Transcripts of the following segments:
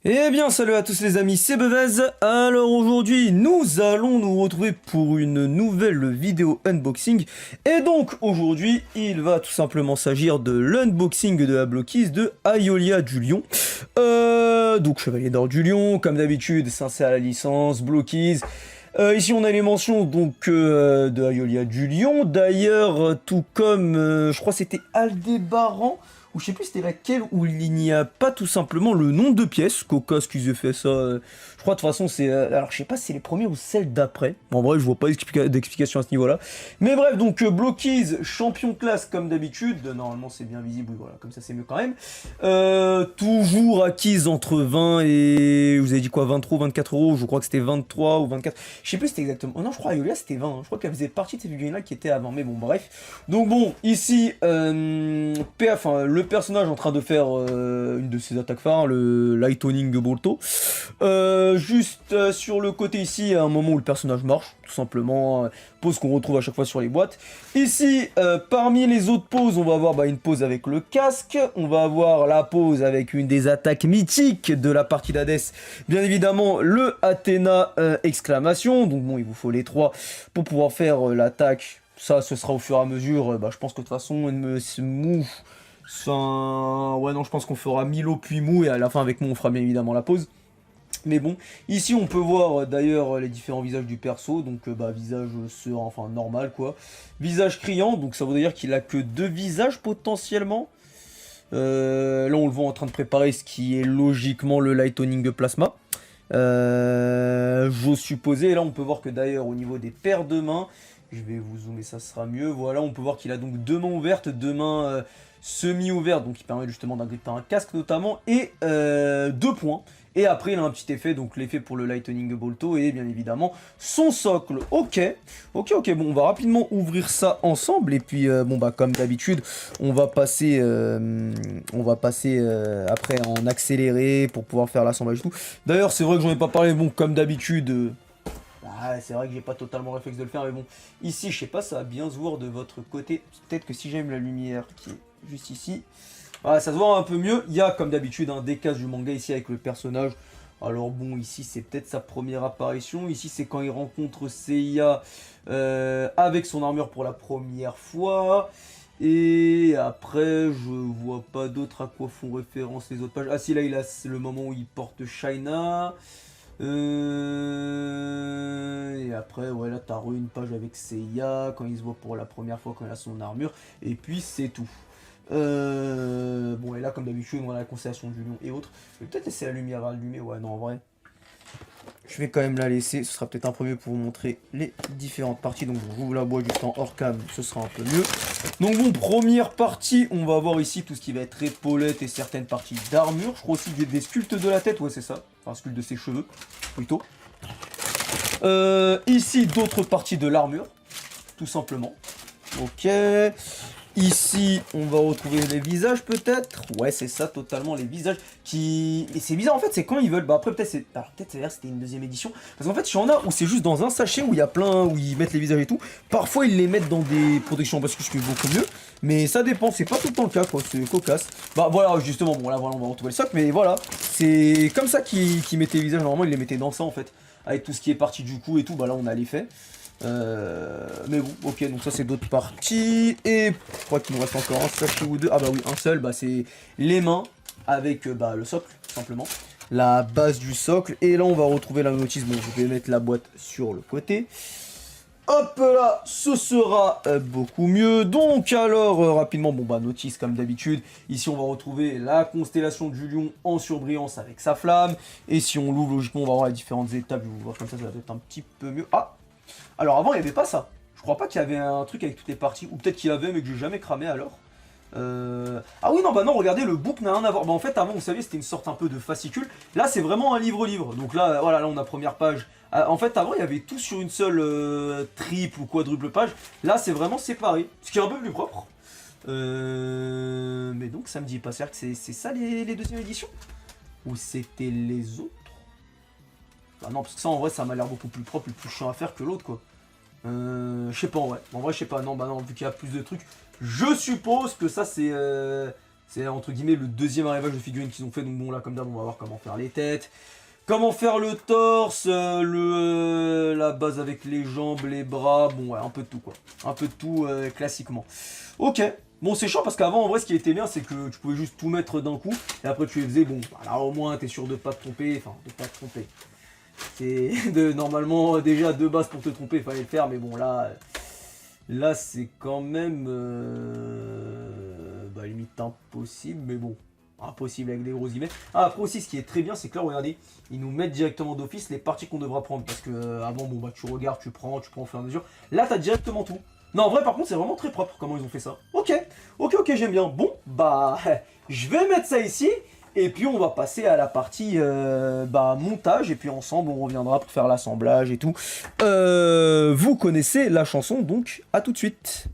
Eh bien, salut à tous les amis, c'est Bevez. Alors aujourd'hui, nous allons nous retrouver pour une nouvelle vidéo unboxing. Et donc, aujourd'hui, il va tout simplement s'agir de l'unboxing de la Blockies de Aeolia du Lion. Donc, Chevalier d'Or du Lion, comme d'habitude, sincère à la licence, Blockies. Ici, on a les mentions donc de Aeolia du Lion. D'ailleurs, tout comme, je crois que c'était Aldébaran, ou je sais plus c'était laquelle, où il n'y a pas tout simplement le nom de pièce. Coca, ce qu'ils aient fait ça. Je crois de toute façon, c'est. Alors, je sais pas si c'est les premiers ou celles d'après. En vrai, je vois pas d'explication à ce niveau-là. Mais bref, donc Blockies, champion de classe comme d'habitude. Normalement, c'est bien visible, oui, voilà, comme ça, c'est mieux quand même. Toujours acquise entre 20 et. Vous avez dit quoi, 23 ou 24 euros. Je crois que c'était 23 ou 24. Je sais plus c'était exactement. Oh non, je crois Aeolia c'était 20. Hein. Je crois qu'elle faisait partie de ces figurines-là qui étaient avant. Mais bon, bref. Donc, bon, ici, enfin, le personnage en train de faire une de ses attaques phares, le Lightning Bolto. Juste sur le côté ici, à un moment où le personnage marche, tout simplement, pose qu'on retrouve à chaque fois sur les boîtes. Ici, parmi les autres poses, on va avoir une pose avec le casque, on va avoir la pose avec une des attaques mythiques de la partie d'Hades, bien évidemment le Athéna exclamation, donc bon, il vous faut les trois pour pouvoir faire l'attaque. Ça, ce sera au fur et à mesure, je pense que de toute façon, mou. Ouais, non, je pense qu'on fera Milo puis Mou et à la fin avec Mou on fera bien évidemment la pause. Mais bon, ici on peut voir d'ailleurs les différents visages du perso, donc visage serein, enfin normal quoi. Visage criant, donc ça veut dire qu'il a que deux visages potentiellement. Là on le voit en train de préparer ce qui est logiquement le Lightning Plasma. J'ose supposer, et là on peut voir que d'ailleurs au niveau des paires de mains, je vais vous zoomer, ça sera mieux. Voilà, on peut voir qu'il a donc deux mains ouvertes, deux mains semi-ouvertes, donc qui permet justement d'agripper un casque notamment, et deux points. Et après, il a un petit effet, donc l'effet pour le Lightning Bolto et bien évidemment son socle. Ok, bon, on va rapidement ouvrir ça ensemble. Et puis, comme d'habitude, on va passer, après en accéléré pour pouvoir faire l'assemblage et tout. D'ailleurs, c'est vrai que j'en ai pas parlé, bon, comme d'habitude. C'est vrai que j'ai pas totalement le réflexe de le faire, mais bon, ici, je sais pas, ça va bien se voir de votre côté. Peut-être que si j'aime la lumière qui est juste ici, voilà, ça se voit un peu mieux. Il y a, comme d'habitude, un décas du manga ici avec le personnage. Alors bon, ici, c'est peut-être sa première apparition. Ici, c'est quand il rencontre Seiya avec son armure pour la première fois. Et après, je vois pas d'autres à quoi font référence les autres pages. Ah si, là, il a le moment où il porte Shaina. Et après, ouais, là, t'as une page avec Seiya, quand il se voit pour la première fois, quand il a son armure. Et puis, c'est tout. Bon, et là, comme d'habitude, on a la constellation du lion et autres. Je vais peut-être laisser la lumière allumée. Ouais, non, en vrai. Je vais quand même la laisser. Ce sera peut-être un peu mieux pour vous montrer les différentes parties. Donc, je vous la bois juste en hors cam. Ce sera un peu mieux. Donc, bon, première partie. On va voir ici tout ce qui va être épaulette et certaines parties d'armure. Je crois aussi des sculptes de la tête. Ouais, c'est ça. Enfin, sculpte de ses cheveux, plutôt. Ici, d'autres parties de l'armure. Tout simplement. Ok. Ici, on va retrouver les visages peut-être. Ouais, c'est ça, totalement, les visages qui... Et c'est bizarre, en fait, c'est quand ils veulent. Après, peut-être c'est... Alors, peut-être c'est-à-dire c'était une deuxième édition. Parce qu'en fait, il y en a où c'est juste dans un sachet où il y a plein... Où ils mettent les visages et tout. Parfois, ils les mettent dans des protections parce que je fais beaucoup mieux. Mais ça dépend, c'est pas tout le temps le cas, quoi. C'est cocasse. Voilà, justement, bon, là, voilà, on va retrouver le socle. Mais voilà, c'est comme ça qu'ils mettaient les visages. Normalement, ils les mettaient dans ça, en fait. Avec tout ce qui est parti du cou et tout. Là, on a l'effet. Mais bon, ok, donc ça c'est d'autres parties. Et je crois qu'il nous reste encore un sachet ou deux. Ah bah oui, un seul, c'est les mains avec le socle, tout simplement. La base du socle. Et là on va retrouver la notice. Bon, je vais mettre la boîte sur le côté. Hop là, ce sera beaucoup mieux. Donc alors, rapidement, notice comme d'habitude. Ici on va retrouver la constellation du lion en surbrillance avec sa flamme. Et si on l'ouvre, logiquement on va voir les différentes étapes. Je vais vous voir comme ça va être un petit peu mieux. Ah! Alors avant il n'y avait pas ça. Je crois pas qu'il y avait un truc avec toutes les parties. Ou peut-être qu'il y avait mais que j'ai jamais cramé alors. Ah oui non non regardez le book n'a rien à voir. En fait avant vous savez c'était une sorte un peu de fascicule. Là c'est vraiment un livre-livre. Donc là voilà là on a première page. En fait avant il y avait tout sur une seule triple ou quadruple page. Là c'est vraiment séparé. Ce qui est un peu plus propre. Mais donc ça me dit pas. C'est-à-dire que c'est ça les deuxièmes éditions? Ou c'était les autres? Bah non parce que ça en vrai ça m'a l'air beaucoup plus propre et plus chiant à faire que l'autre quoi. Je sais pas en vrai. En vrai je sais pas. Non vu qu'il y a plus de trucs. Je suppose que ça c'est C'est entre guillemets le deuxième arrivage de figurines qu'ils ont fait. Donc bon là comme d'hab on va voir comment faire les têtes. Comment faire le torse, la base avec les jambes, les bras, bon ouais, un peu de tout quoi. Un peu de tout classiquement. Ok, bon c'est chiant parce qu'avant en vrai ce qui était bien c'est que tu pouvais juste tout mettre d'un coup. Et après tu les faisais, bon là au moins t'es sûr de pas te tromper, enfin de pas te tromper. C'est normalement déjà de base pour te tromper il fallait le faire mais bon là c'est quand même limite impossible mais bon. Impossible avec des gros guillemets. Ah, après aussi, ce qui est très bien, c'est que là, regardez, ils nous mettent directement d'office les parties qu'on devra prendre. Parce que avant, bon, bah, tu regardes, tu prends au fur et à mesure. Là, t'as directement tout. Non, en vrai, par contre, c'est vraiment très propre comment ils ont fait ça. Ok, ok, j'aime bien. Bon, bah, je vais mettre ça ici. Et puis, on va passer à la partie montage. Et puis, ensemble, on reviendra pour faire l'assemblage et tout. Vous connaissez la chanson, donc à tout de suite.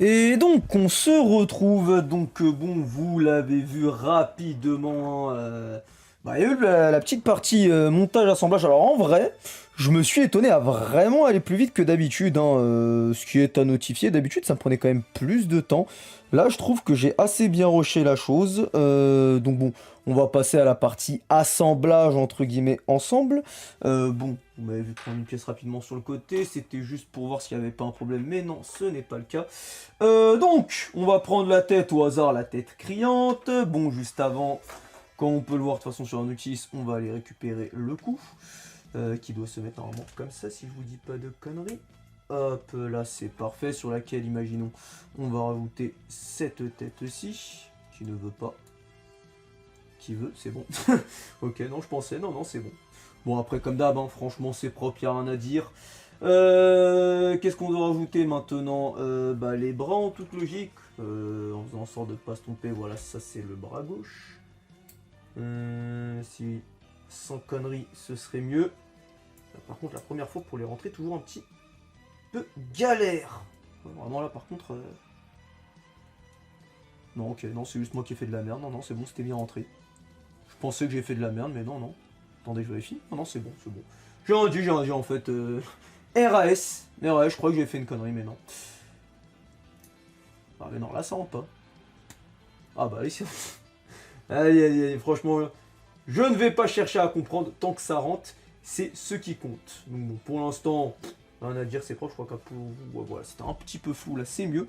Et donc on se retrouve, donc bon vous l'avez vu rapidement, il y a eu la petite partie montage assemblage. Alors en vrai je me suis étonné à vraiment aller plus vite que d'habitude, hein, ce qui est à notifier. D'habitude ça me prenait quand même plus de temps. Là je trouve que j'ai assez bien rushé la chose, donc bon on va passer à la partie assemblage entre guillemets ensemble. Bon, vous m'avez vu prendre une pièce rapidement sur le côté, c'était juste pour voir s'il n'y avait pas un problème, mais non, ce n'est pas le cas. Donc, on va prendre la tête au hasard, la tête criante. Bon, juste avant, comme on peut le voir de toute façon sur un Noctis, on va aller récupérer le cou, qui doit se mettre normalement comme ça, si je vous dis pas de conneries. Hop, là c'est parfait, sur laquelle, imaginons, on va rajouter cette tête-ci, qui ne veut pas. Qui veut, c'est bon. Ok, non, je pensais, non, c'est bon. Bon, après, comme d'hab, hein, franchement, c'est propre, y a rien à dire. Qu'est-ce qu'on doit rajouter maintenant? Les bras en toute logique, en faisant en sorte de ne pas se tromper. Voilà, ça c'est le bras gauche. Si sans conneries, ce serait mieux. Par contre, la première fois pour les rentrer, toujours un petit peu galère. Vraiment là, par contre. Non, ok, non, c'est juste moi qui ai fait de la merde. Non, non, c'est bon, c'était bien rentré. Je pensais que j'ai fait de la merde, mais non, non. Attendez, je vérifie. Non, non, c'est bon, c'est bon. J'ai un dit en fait. RAS. RAS, je crois que j'ai fait une connerie, mais non. Ah, mais non, là, ça rentre pas. Ah, bah, ici. Aïe, aïe, aïe, franchement, je ne vais pas chercher à comprendre. Tant que ça rentre, c'est ce qui compte. Donc, bon, pour l'instant, rien à dire, c'est propre. Je crois qu'à pour vous, ouais, voilà, c'était un petit peu flou, là, c'est mieux.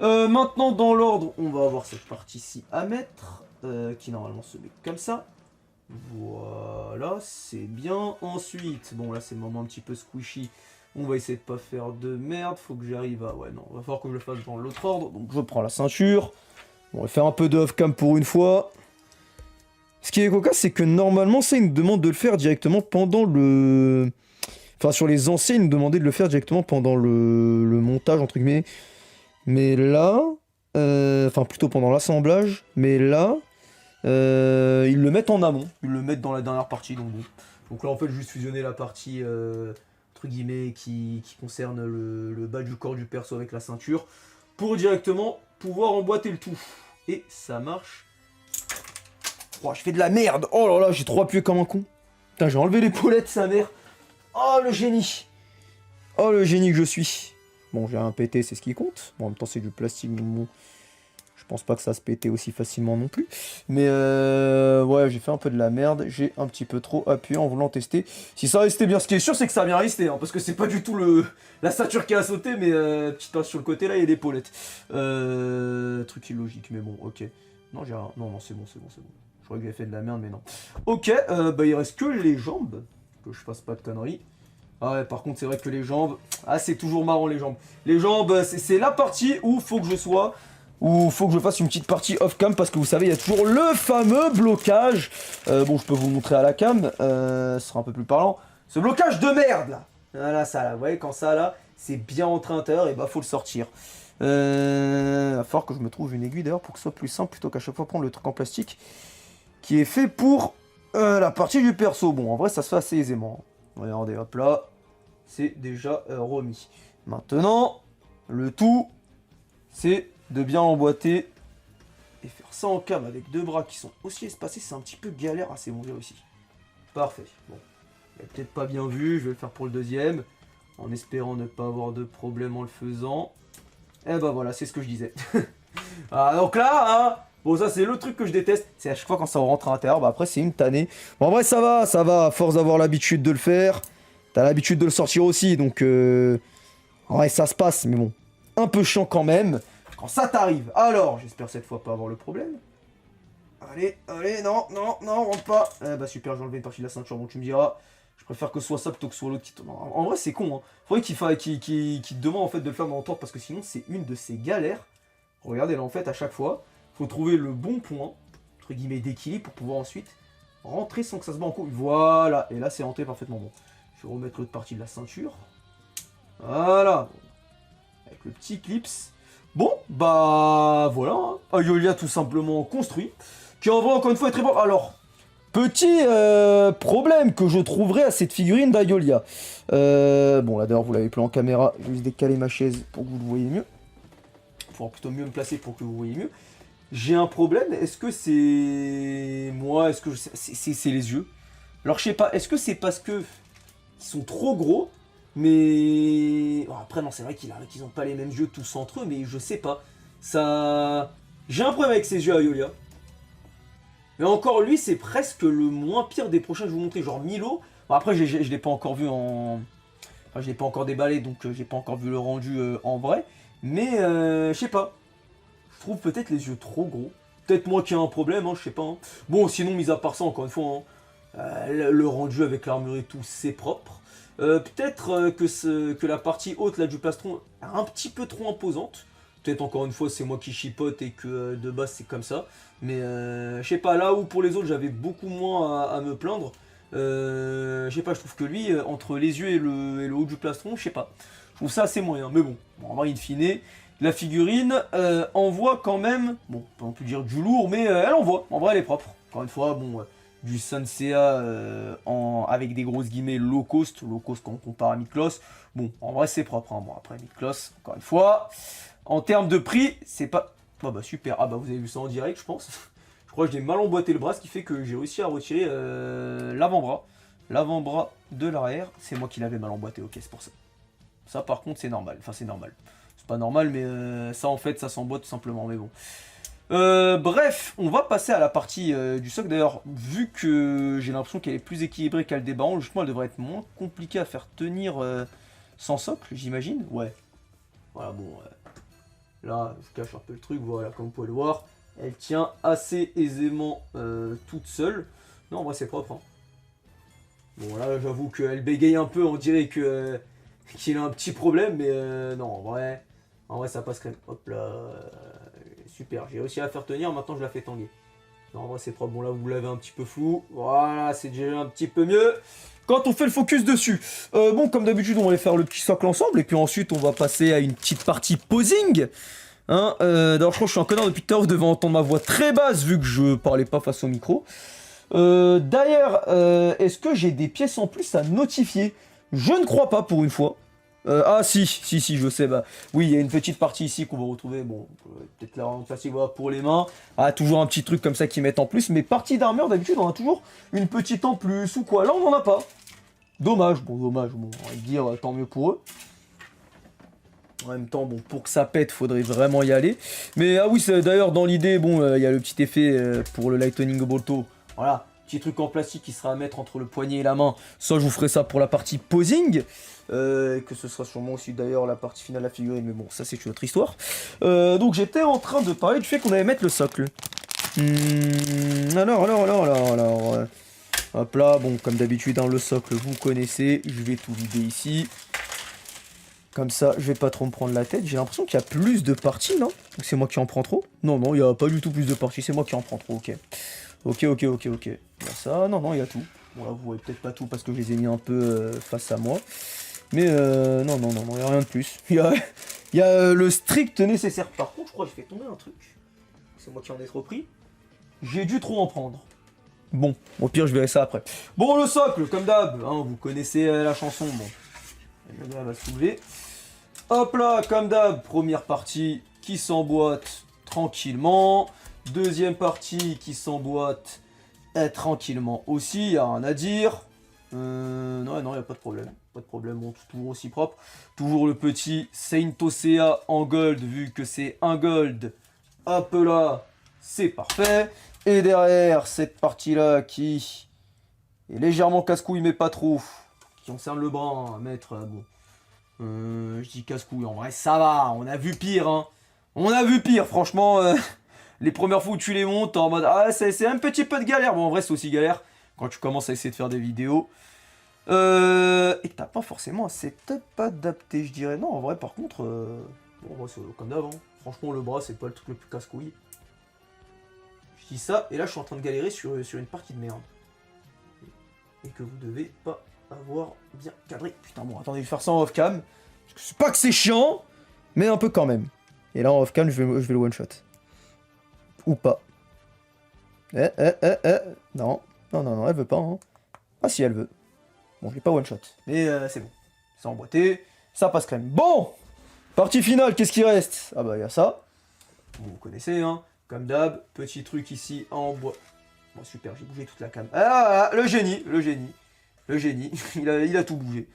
Maintenant, dans l'ordre, on va avoir cette partie-ci à mettre. Qui normalement se met comme ça. Voilà, c'est bien. Ensuite, bon là c'est le moment un petit peu squishy. On va essayer de pas faire de merde. Faut que j'arrive à... Ouais, non, va falloir que je le fasse dans l'autre ordre. Donc je prends la ceinture. Bon, on va faire un peu de off-cam pour une fois. Ce qui est cocasse, c'est que normalement, ça, il nous demande de le faire directement pendant le... Enfin, sur les anciens, il nous demandait de le faire directement pendant le montage, entre guillemets. Mais là... Enfin, plutôt pendant l'assemblage. Mais là... ils le mettent en amont, ils le mettent dans la dernière partie, donc bon. Donc là en fait juste fusionner la partie entre guillemets qui concerne le bas du corps du perso avec la ceinture pour directement pouvoir emboîter le tout. Et ça marche. Oh, je fais de la merde. Oh là là, j'ai trop appuyé comme un con. Putain, j'ai enlevé l'épaulette, sa mère. Oh le génie. Oh le génie que je suis. Bon, j'ai un pété, c'est ce qui compte. Bon, en même temps c'est du plastique, donc bon. Je pense pas que ça se pétait aussi facilement non plus. Mais ouais, j'ai fait un peu de la merde. J'ai un petit peu trop appuyé en voulant tester. Si ça restait bien, ce qui est sûr, c'est que ça a bien resté. Hein, parce que c'est pas du tout la ceinture qui a sauté, mais petite passe sur le côté là, il y a des paulettes. Truc illogique, mais bon, ok. Non, j'ai rien. Non, non, c'est bon, c'est bon, c'est bon. Je croyais que j'avais fait de la merde, mais non. Ok, bah il reste que les jambes. Que je fasse pas de conneries. Ah ouais, par contre, c'est vrai que les jambes... Ah, c'est toujours marrant, les jambes. Les jambes, c'est la partie où faut que je sois... Ou faut que je fasse une petite partie off-cam parce que vous savez, il y a toujours le fameux blocage. Bon, je peux vous montrer à la cam, ce sera un peu plus parlant. Ce blocage de merde là. Voilà, ça là, vous voyez, quand ça là, c'est bien entré à l'intérieur, et bah faut le sortir. Va falloir que je me trouve une aiguille d'ailleurs pour que ce soit plus simple plutôt qu'à chaque fois prendre le truc en plastique qui est fait pour la partie du perso. Bon, en vrai, ça se fait assez aisément. Regardez, hop là, c'est déjà remis. Maintenant, le tout, c'est de bien emboîter et faire ça en cam avec deux bras qui sont aussi espacés, c'est un petit peu galère. Ah, c'est bon, j'ai réussi. Parfait. Bon, il a peut-être pas bien vu, je vais le faire pour le deuxième, en espérant ne pas avoir de problème en le faisant. Et bah voilà, c'est ce que je disais. Ah, donc là, hein, bon, ça c'est le truc que je déteste, c'est à chaque fois quand ça rentre à l'intérieur, bah après c'est une tannée. Bon, en vrai, ça va, à force d'avoir l'habitude de le faire, t'as l'habitude de le sortir aussi, donc en vrai, ça se passe, mais bon, un peu chiant quand même. Quand ça t'arrive, alors, j'espère cette fois pas avoir le problème. Allez, allez, non, non, non, rentre pas. Bah super, j'ai enlevé une partie de la ceinture, donc tu me diras, je préfère que ce soit ça plutôt que ce soit l'autre qui te... En vrai, c'est con, hein. Faudrait qu'il te demande en fait de le faire dans le temps, parce que sinon, c'est une de ces galères. Regardez, là, en fait, à chaque fois, faut trouver le bon point, entre guillemets, d'équilibre, pour pouvoir ensuite rentrer sans que ça se bat en couille. Voilà, et là, c'est rentré parfaitement bon. Je vais remettre l'autre partie de la ceinture. Voilà. Avec le petit clips. Bon, bah voilà, hein. Ayolia tout simplement construit, qui en vrai encore une fois est très bon. Alors, petit problème que je trouverai à cette figurine d'Ayolia. Bon là d'ailleurs vous l'avez plus en caméra, je vais juste décaler ma chaise pour que vous le voyez mieux. Il faudra plutôt mieux me placer pour que vous voyez mieux. J'ai un problème, est-ce que c'est... Moi, est-ce que c'est les yeux? Alors je sais pas, est-ce que c'est parce que ils sont trop gros? Mais bon, après non, c'est vrai qu'ils ont pas les mêmes yeux tous entre eux, mais je sais pas. Ça, j'ai un problème avec ses yeux à Ayolia. Mais encore lui, c'est presque le moins pire des prochains que je vais vous montrer. Genre Milo. Bon, après, je l'ai pas encore vu en. Enfin, je l'ai pas encore déballé, donc j'ai pas encore vu le rendu en vrai. Mais je sais pas. Je trouve peut-être les yeux trop gros. Peut-être moi qui ai un problème, hein, je sais pas. Hein. Bon, sinon, mis à part ça, encore une fois, hein, le rendu avec l'armure et tout, c'est propre. Peut-être que la partie haute là, du plastron est un petit peu trop imposante. Peut-être encore une fois c'est moi qui chipote et que de base c'est comme ça. Mais je sais pas, là où pour les autres j'avais beaucoup moins à me plaindre. Je sais pas, je trouve que lui, entre les yeux et le haut du plastron, je sais pas. Je trouve ça assez moyen. Mais bon, en vrai in fine, la figurine envoie quand même, bon, on peut dire du lourd, mais elle envoie. En vrai elle est propre. Encore une fois, bon... du Sansea avec des grosses guillemets low cost quand on compare à Miklos. Bon, en vrai c'est propre, hein. Bon après Miklos, encore une fois, en termes de prix, c'est pas... Oh bah super, ah bah vous avez vu ça en direct je pense. Je crois que j'ai mal emboîté le bras, ce qui fait que j'ai réussi à retirer l'avant-bras. L'avant-bras de l'arrière, c'est moi qui l'avais mal emboîté, ok c'est pour ça. Ça par contre c'est normal, enfin c'est normal. C'est pas normal mais ça en fait ça s'emboîte tout simplement, mais bon. Bref, on va passer à la partie du socle. D'ailleurs, vu que j'ai l'impression qu'elle est plus équilibrée qu'elle débarrant, justement elle devrait être moins compliquée à faire tenir sans socle, j'imagine. Ouais. Voilà, bon. Là, je cache un peu le truc, voilà, comme vous pouvez le voir. Elle tient assez aisément toute seule. Non, en vrai, c'est propre. Hein. Bon, là, j'avoue qu'elle bégaye un peu, on dirait que qu'il a un petit problème, mais non, en vrai, ça passe quand même. Hop là. Super, j'ai réussi à la faire tenir, maintenant je la fais tanguer. Non, en vrai, c'est propre. Bon, là, vous l'avez un petit peu flou. Voilà, c'est déjà un petit peu mieux. Quand on fait le focus dessus. Bon, comme d'habitude, on va aller faire le petit socle ensemble. Et puis ensuite, on va passer à une petite partie posing. Hein, d'ailleurs, je crois que je suis un connard depuis tout à l'heure. Vous devez entendre ma voix très basse vu que je parlais pas face au micro. D'ailleurs, est-ce que j'ai des pièces en plus à notifier? Je ne crois pas pour une fois. Ah si, je sais, bah oui, il y a une petite partie ici qu'on va retrouver, bon, peut-être la remplacer voilà, pour les mains. Ah, toujours un petit truc comme ça qu'ils mettent en plus, mais partie d'armure, d'habitude, on a toujours une petite en plus ou quoi. Là, on n'en a pas. Dommage, bon, on va dire, tant mieux pour eux. En même temps, bon, pour que ça pète, faudrait vraiment y aller. Mais ah oui, d'ailleurs, dans l'idée, bon, il y a le petit effet pour le Lightning Bolto. Voilà, petit truc en plastique qui sera à mettre entre le poignet et la main. Ça, je vous ferai ça pour la partie posing. Que ce sera sûrement aussi d'ailleurs la partie finale de la figurine, mais bon, ça c'est une autre histoire. Donc j'étais en train de parler du fait qu'on allait mettre le socle. Alors. Hop là, bon, comme d'habitude, hein, le socle, vous connaissez. Je vais tout vider ici. Comme ça, je vais pas trop me prendre la tête. J'ai l'impression qu'il y a plus de parties, non? Ou c'est moi qui en prends trop? Non, il n'y a pas du tout plus de parties, c'est moi qui en prends trop, ok. Ok. Il y a ça, non, il y a tout. Bon là, vous voyez peut-être pas tout parce que je les ai mis un peu face à moi. Mais non, il n'y a rien de plus. Il y a le strict nécessaire. Par contre, je crois que j'ai fait tomber un truc. C'est moi qui en ai trop pris. J'ai dû trop en prendre. Bon, au pire, je verrai ça après. Bon, le socle, comme d'hab, hein, vous connaissez la chanson. Bon, elle va se soulever. Hop là, comme d'hab, première partie qui s'emboîte tranquillement. Deuxième partie qui s'emboîte tranquillement aussi, y a rien à dire. Non, y a pas de problème. Pas de problème, bon, toujours aussi propre. Toujours le petit Saint Osea en gold, vu que c'est un gold. Hop là, c'est parfait. Et derrière, cette partie-là qui est légèrement casse-couille, mais pas trop. Qui concerne le bras, à mettre, bon. Je dis casse-couille, en vrai, ça va. On a vu pire, hein. On a vu pire, franchement. Les premières fois où tu les montes, en mode, ah, c'est un petit peu de galère. Bon, en vrai, c'est aussi galère quand tu commences à essayer de faire des vidéos. Et que t'as pas forcément un setup adapté, je dirais. Non, en vrai, par contre, bon, c'est comme d'avant. Franchement, le bras, c'est pas le truc le plus casse-couille. Je dis ça, et là, je suis en train de galérer sur une partie de merde. Et que vous devez pas avoir bien cadré. Putain, bon, attendez, je vais faire ça en off-cam. C'est pas que c'est chiant, mais un peu quand même. Et là, en off-cam, je vais le one-shot. Ou pas. Non, elle veut pas, hein. Ah si, elle veut. Bon, je l'ai pas one-shot, mais c'est bon. C'est emboîté, ça passe crème. Bon, partie finale, qu'est-ce qui reste? Ah bah, il y a ça. Vous connaissez, hein. Comme d'hab, petit truc ici en bois. Bon, super, j'ai bougé toute la cam. Ah, le génie. il a tout bougé.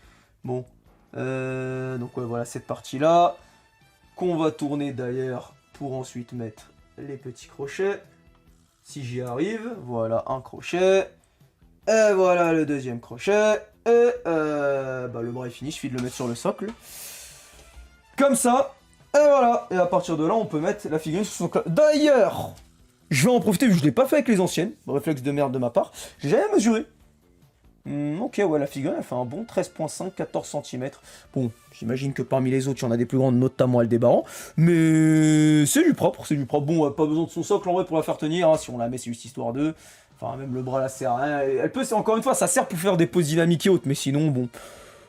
Bon. Donc, ouais, voilà cette partie-là. Qu'on va tourner d'ailleurs pour ensuite mettre les petits crochets. Si j'y arrive, voilà un crochet. Et voilà le deuxième crochet. Et bah, le bras est fini, il suffit de le mettre sur le socle. Comme ça. Et voilà. Et à partir de là, on peut mettre la figurine sur son socle. D'ailleurs, je vais en profiter vu que je ne l'ai pas fait avec les anciennes. Réflexe de merde de ma part. J'ai jamais mesuré. Ok, ouais, la figurine, elle fait un bon 13,5, 14 cm. Bon, j'imagine que parmi les autres, il y en a des plus grandes, notamment Aldébaran. Mais c'est du propre, Bon, pas besoin de son socle en vrai pour la faire tenir. Hein. Si on la met, c'est juste histoire de... Enfin, même le bras, là, sert à rien. Elle peut, encore une fois, ça sert pour faire des poses dynamiques et autres. Mais sinon, bon,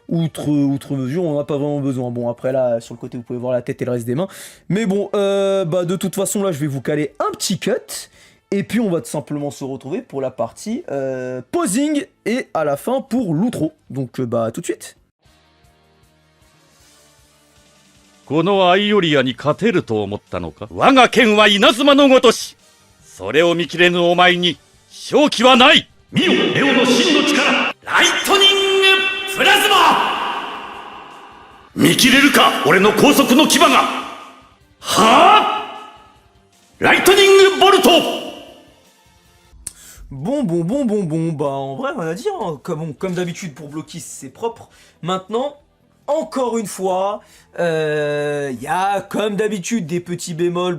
outre mesure, on n'a pas vraiment besoin. Bon, après, là, sur le côté, vous pouvez voir la tête et le reste des mains. Mais bon, bah, de toute façon, là, je vais vous caler un petit cut. Et puis on va tout simplement se retrouver pour la partie posing et à la fin pour l'outro. Donc bah tout de suite. このアイオリアに勝てると思ったのか。我が剣は稲妻のごとし。それを見切れぬお前に勝機はない。見よ、レオの真の力、ライトニングプラズマ。見切れるか、俺の高速の牙が。はあ、ライトニングボルト。Bon, bah en vrai, rien à dire, hein. Comme d'habitude pour Bloquis, c'est propre. Maintenant, encore une fois, y a comme d'habitude des petits bémols,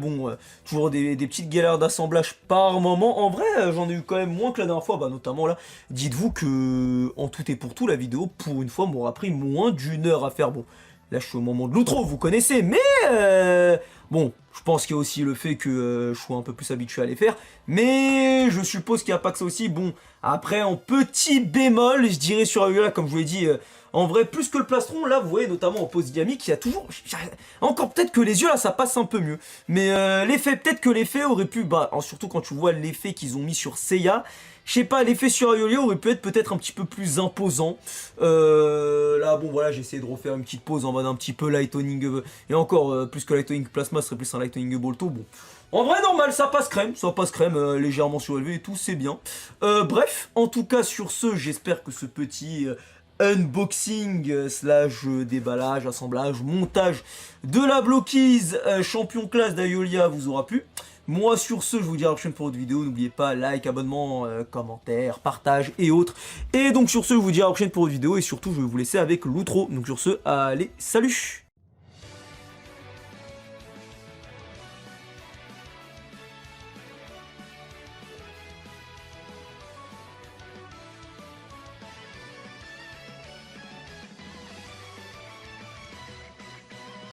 toujours des petites galères d'assemblage par moment. En vrai, j'en ai eu quand même moins que la dernière fois, bah notamment là. Dites-vous que, en tout et pour tout, la vidéo, pour une fois, m'aura pris moins d'1 heure à faire. Bon, là je suis au moment de l'outro, vous connaissez, mais bon, je pense qu'il y a aussi le fait que je sois un peu plus habitué à les faire. Mais je suppose qu'il n'y a pas que ça aussi. Bon, après, en petit bémol, je dirais sur Ayolia, comme je vous l'ai dit, en vrai, plus que le plastron, là, vous voyez, notamment en pose dynamique, il y a toujours... Encore peut-être que les yeux, là, ça passe un peu mieux. Mais l'effet, peut-être que l'effet aurait pu... Bah, surtout quand tu vois l'effet qu'ils ont mis sur Seiya, je sais pas, l'effet sur Ayolia aurait pu être peut-être un petit peu plus imposant. Là, bon, voilà, j'ai essayé de refaire une petite pause en mode un petit peu Lightning... Et encore, plus que Lightning Plasma, ce serait plus un Lightning Bolto, bon... En vrai, normal, ça passe crème, légèrement surélevé et tout, c'est bien. Bref, en tout cas, sur ce, j'espère que ce petit unboxing slash déballage, assemblage, montage de la Bloquis champion classe d'Ayolia vous aura plu. Moi, sur ce, je vous dis à la prochaine pour une autre vidéo. N'oubliez pas, like, abonnement, commentaire, partage et autres. Et donc, sur ce, je vous dis à la prochaine pour une autre vidéo. Et surtout, je vais vous laisser avec l'outro. Donc, sur ce, allez, salut!